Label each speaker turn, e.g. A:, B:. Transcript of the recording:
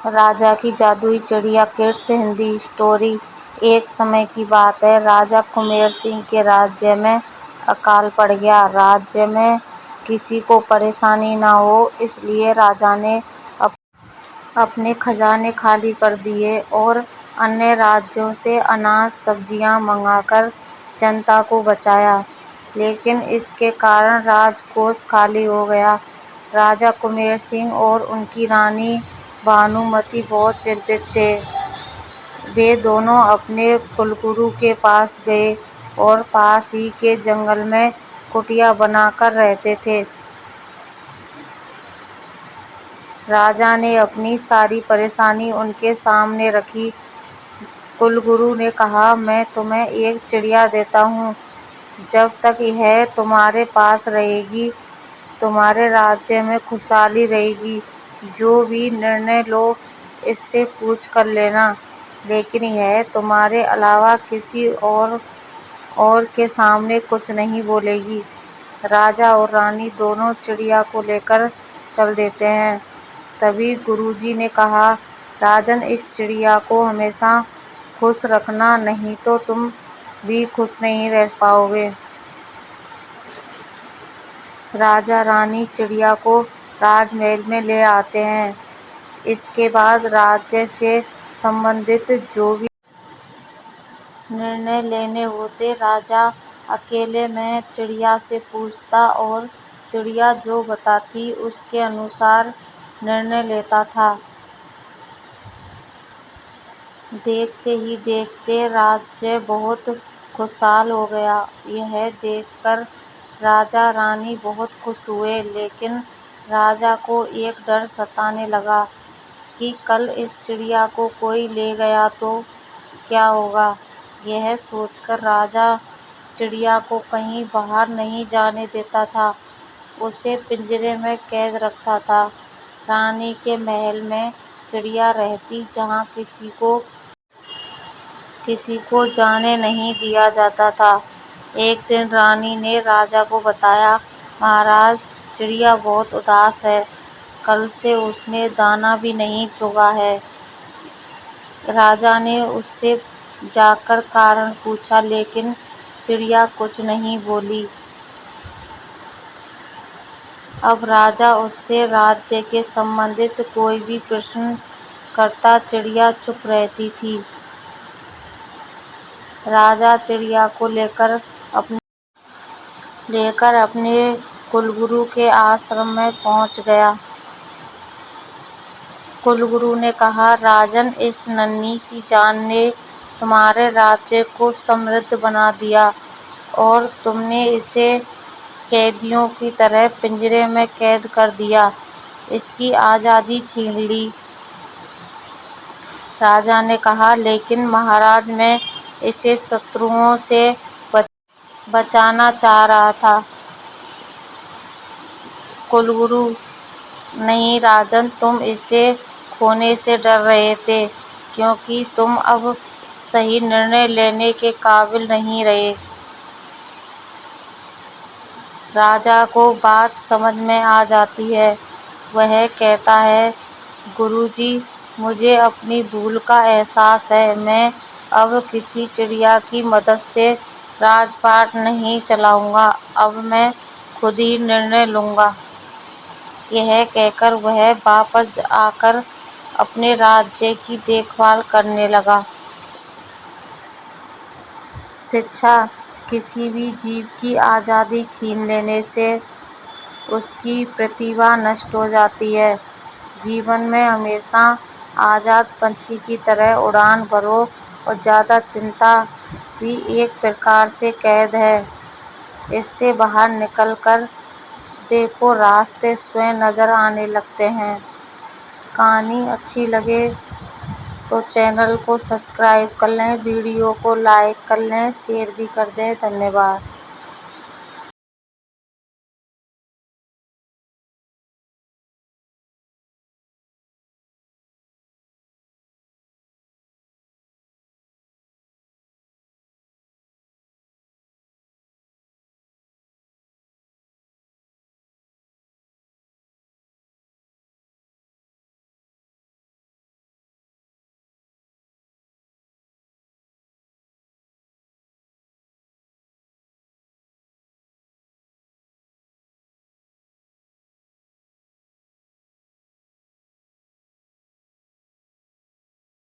A: राजा की जादुई चिड़िया किड्स हिंदी स्टोरी। एक समय की बात है, राजा कुबेर सिंह के राज्य में अकाल पड़ गया। राज्य में किसी को परेशानी न हो, इसलिए राजा ने अपने खजाने खाली कर दिए और अन्य राज्यों से अनाज सब्जियां मंगाकर जनता को बचाया। लेकिन इसके कारण राजकोष खाली हो गया। राजा कुबेर सिंह और उनकी रानी भानुमती बहुत चिंतित थे। वे दोनों अपने कुलगुरु के पास गए और पास ही के जंगल में कुटिया बनाकर रहते थे। राजा ने अपनी सारी परेशानी उनके सामने रखी। कुलगुरु ने कहा, मैं तुम्हें एक चिड़िया देता हूँ। जब तक यह तुम्हारे पास रहेगी, तुम्हारे राज्य में खुशहाली रहेगी। जो भी निर्णय लो, इससे पूछ कर लेना, लेकिन यह तुम्हारे अलावा किसी और के सामने कुछ नहीं बोलेगी। राजा और रानी दोनों चिड़िया को लेकर चल देते हैं। तभी गुरुजी ने कहा, राजन, इस चिड़िया को हमेशा खुश रखना, नहीं तो तुम भी खुश नहीं रह पाओगे। राजा रानी चिड़िया को राजमहल में ले आते हैं। इसके बाद राज्य से संबंधित जो भी निर्णय लेने होते, राजा अकेले में चिड़िया से पूछता और चिड़िया जो बताती उसके अनुसार निर्णय लेता था। देखते ही देखते राज्य बहुत खुशहाल हो गया। यह देखकर राजा रानी बहुत खुश हुए, लेकिन राजा को एक डर सताने लगा कि कल इस चिड़िया को कोई ले गया तो क्या होगा। यह सोचकर राजा चिड़िया को कहीं बाहर नहीं जाने देता था, उसे पिंजरे में कैद रखता था। रानी के महल में चिड़िया रहती, जहाँ किसी को जाने नहीं दिया जाता था। एक दिन रानी ने राजा को बताया, महाराज, चिड़िया बहुत उदास है। कल से उसने दाना भी नहीं चुगा है। राजा ने उससे जाकर कारण पूछा, लेकिन चिड़िया कुछ नहीं बोली। अब राजा उससे राज्य के संबंधित कोई भी प्रश्न करता, चिड़िया चुप रहती थी। राजा चिड़िया को लेकर अपने कुलगुरु के आश्रम में पहुंच गया। कुलगुरु ने कहा, राजन, इस नन्ही सी जान ने तुम्हारे राज्य को समृद्ध बना दिया और तुमने इसे कैदियों की तरह पिंजरे में कैद कर दिया, इसकी आज़ादी छीन ली। राजा ने कहा, लेकिन महाराज, मैं इसे शत्रुओं से बचाना चाह रहा था। कुलगुरु, नहीं राजन, तुम इसे खोने से डर रहे थे, क्योंकि तुम अब सही निर्णय लेने के काबिल नहीं रहे। राजा को बात समझ में आ जाती है। वह कहता है, गुरुजी, मुझे अपनी भूल का एहसास है। मैं अब किसी चिड़िया की मदद से राजपाट नहीं चलाऊंगा। अब मैं खुद ही निर्णय लूंगा। यह कहकर वह वापस आकर अपने राज्य की देखभाल करने लगा। शिक्षा। किसी भी जीव की आज़ादी छीन लेने से उसकी प्रतिभा नष्ट हो जाती है। जीवन में हमेशा आज़ाद पंछी की तरह उड़ान भरो, और ज़्यादा चिंता भी एक प्रकार से कैद है। इससे बाहर निकलकर देखो, रास्ते स्वयं नज़र आने लगते हैं। कहानी अच्छी लगे तो चैनल को सब्सक्राइब कर लें, वीडियो को लाइक कर लें, शेयर भी कर दें। धन्यवाद।